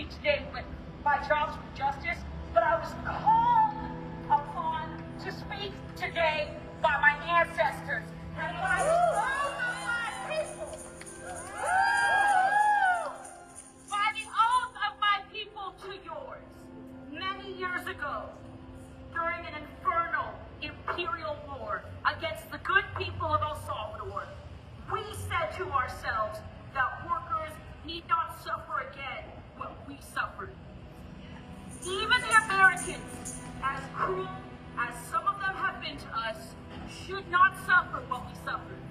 speak today with my jobs with justice, but I was called upon to speak today by my ancestors and by the oath of my people. By the oath of my people to yours. Many years ago, during an infernal imperial war against the good people of El Salvador, we said to ourselves that workers need not suffer again what we suffered. Even the Americans, as cruel as some of them have been to us, should not suffer what we suffered.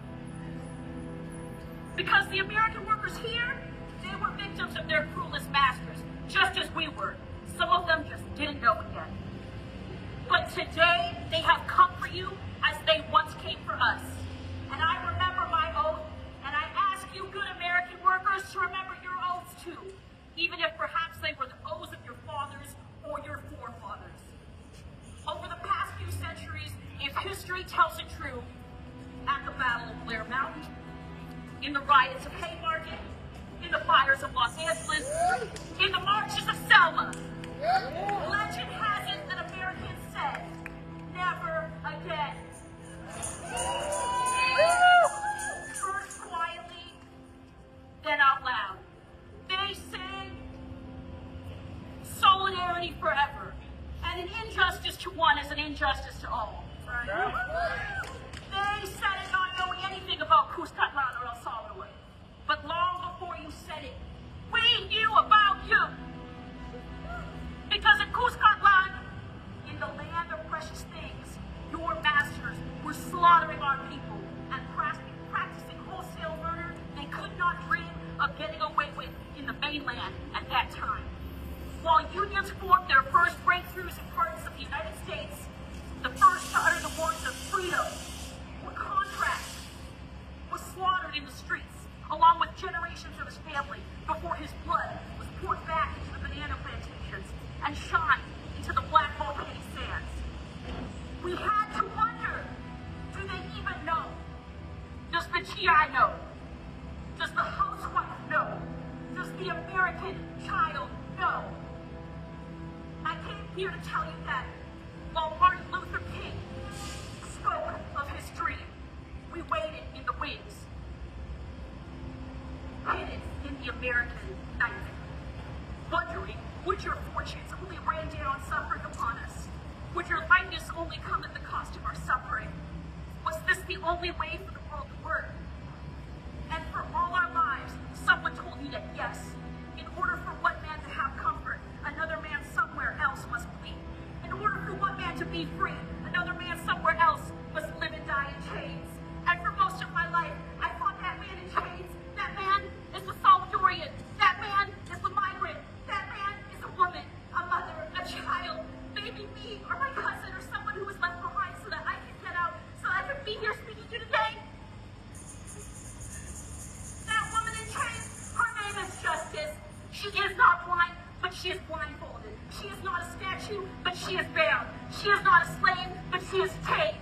Because the American workers here, they were victims of their cruelest masters, just as we were. Some of them just didn't know it yet. But today, they have come for you as they once came for us. And I remember my oath, and I ask you good American workers to remember your oaths too, even if perhaps they were the oaths of your fathers or your forefathers. Over the past few centuries, if history tells it true, at the Battle of Blair Mountain, in the riots of Haymarket, in the fires of Los Angeles, in the marches of Selma, legend has it that Americans said, never again. First quietly, then out loud. They sang solidarity forever, and an injustice to one is an injustice to all. They said it not knowing anything about Cuscatlan or El Salvador, but long before you said it, we knew about you. Because in Cuscatlan, in the land of precious things, your masters were slaughtering our people and practicing wholesale murder they could not dream of getting away with in the mainland at that time. While unions formed their first breakthroughs in parts of the United States, the first to utter the words of freedom or contract was slaughtered in the streets, along with generations of his family, before his blood was poured back into the banana plantations and shined into the black volcanic sands. We had to wonder, do they even know? Does the GI know? Does the housewife know? Does the American child know? I came here to tell you that while Martin Luther King spoke of his dream, we waited in the wings, hidden in the American night, wondering, would your fortunes only rain down suffering upon us? Would your lightness only come at the cost of our suffering? Was this the only way for the world to work? And for all our lives, someone told me that yes, in order for one man to have comfort, another man somewhere else must bleed. In order for one man to be free, another man somewhere else must live and die in chains. And for most of my life, I thought that man in chains, that man is the Salvadorian, that man is the migrant, that man is a woman, a mother, a child, maybe me or my cousin or someone who was left behind so that I could get out, so I could be here speaking to you today. That woman in chains, her name is Justice. She is not blind, but she is blindfolded. She is not a statue, but she is bound. She is not a slave, but she is tamed.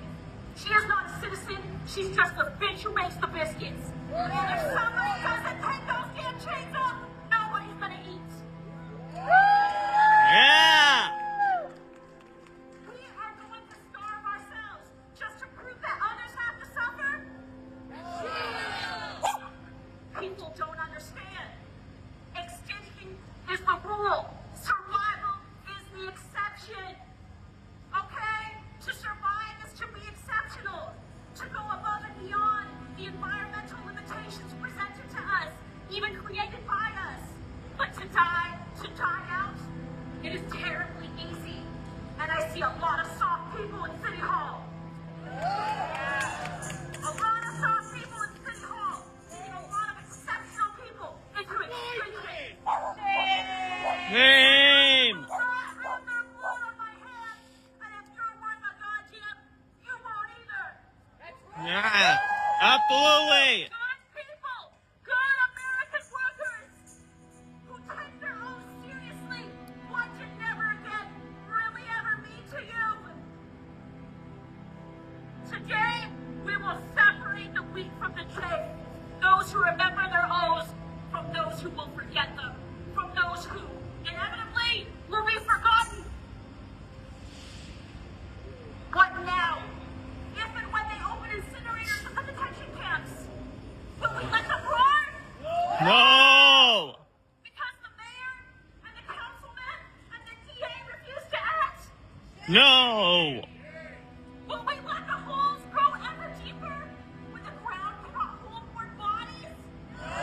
She is not a citizen, she's just the bitch who makes the biscuits. And if somebody doesn't take those damn chains off, nobody's gonna eat. Yeah! We are going to starve ourselves just to prove that others have to suffer? People don't understand. Extinction is the rule. Survival is the exception. Okay? To survive is to be exceptional. To go above and beyond the environmental limitations presented to us, even created by us. But to die out, it is terribly easy. And I see a lot of soft people in City Hall. A lot of soft people in City Hall. And a lot of exceptional people into it. Name! Yeah, absolutely. Good people, good American workers who take their own seriously. What did never again really ever mean to you? Today, we will separate the wheat from the chaff. Those who remember their oaths from those who will forget them. From those who, No! Will we let the holes grow ever deeper with the ground hold more bodies?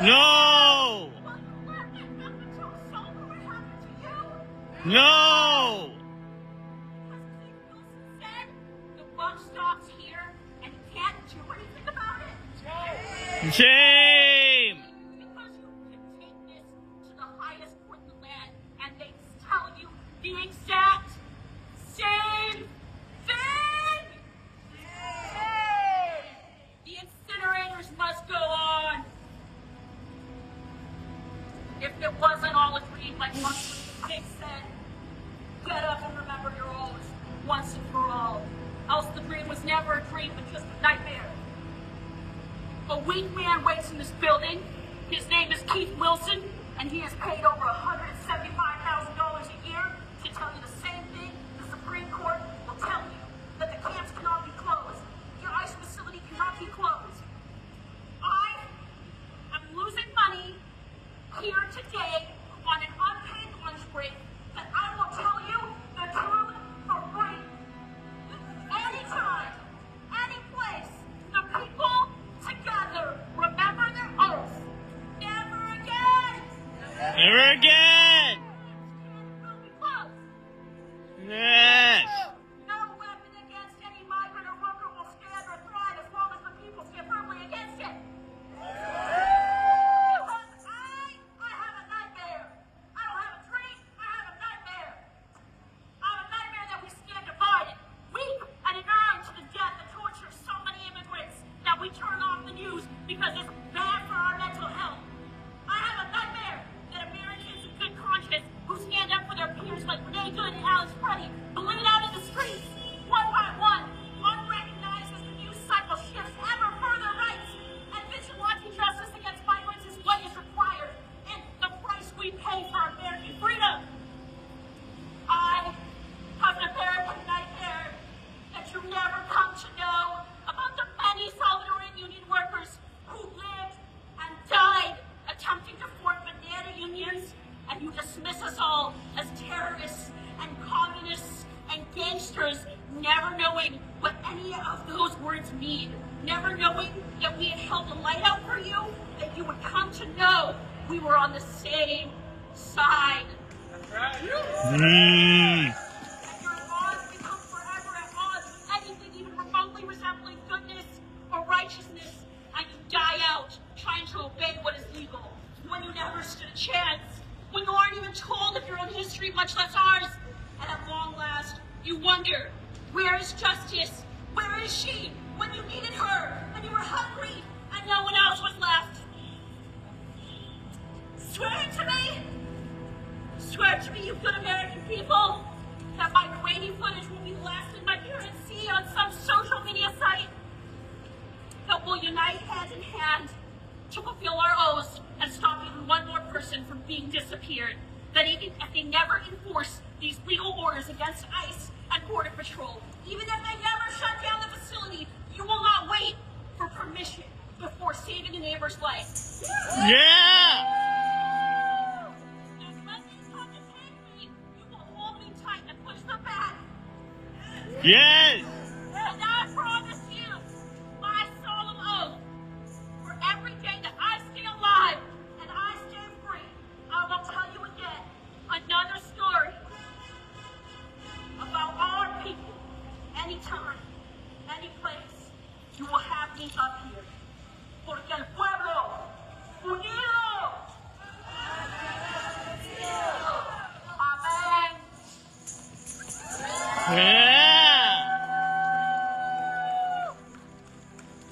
No! Will you let it up until Salvador happen to you? No! Because Keith Wilson said the buck stops here and you can't do anything about it? Shame! Because you can take this to the highest court in the land and they tell you the exact same thing! The incinerators must go on. If it wasn't all agreed like once the pig said, get up and remember your oaths once and for all. Else the dream was never a dream but just a nightmare. A weak man waits in this building. His name is Keith Wilson, and he is paid over $175,000 a year to tell you the same thing the Supreme Court will tell you, that the camps cannot be closed. Your ICE facility cannot be closed. I am losing money here today on an unpaid lunch break, but I will tell you the truth for free. Anytime, any place, the people together remember their oaths. Never again! Never again! Will be closed. Yes! No weapon against any migrant or worker will stand or thrive as long as the people stand firmly against it. Because I have a nightmare. I don't have a dream, I have a nightmare. I have a nightmare that we stand divided, weak, and inured to the death that tortures so many immigrants that we turn off the news because it's bad for our mental health. I have a nightmare that Americans of good conscience who stand up for their peers like Renee Good and Alex Preddy bleed out in the streets, one by one, unrecognized as the news cycle shifts ever further rights, and vigilante justice against migrants is what is required, and the price we pay for American freedom. I have an American nightmare that you never come to know about the many Salvadorian union workers who lived and died attempting to form banana unions, and you dismiss us all as terrorists and communists and gangsters, never knowing what any of those words mean, never knowing that we had held a light out for you, that you would come to know we were on the same side. Mm. And your odds become forever at odds with anything even remotely resembling goodness or righteousness, and you die out trying to obey what is legal, when you never stood a chance, when you aren't even told of your own history, much less ours, and at long last, you wonder, where is justice? Where is she? When you needed her, and you were hungry, and no one else was left. Swear it to me! Swear to me, you good American people, that my grainy footage will be the last thing my parents see on some social media site. That we'll unite hand in hand to fulfill our oaths and stop even one more person from being disappeared. That even if they never enforce these legal orders against ICE and Border Patrol, even if they never shut down the facility, you will not wait for permission before saving a neighbor's life. Yeah! And when they come to take me, you will hold me tight and push them back. Yes! And I promise you, my solemn oath, for every day that I stay alive and I stay free, I will tell you again another story about our people, anytime, any place. You will have me up here. Porque el pueblo unido. Amén. Yeah!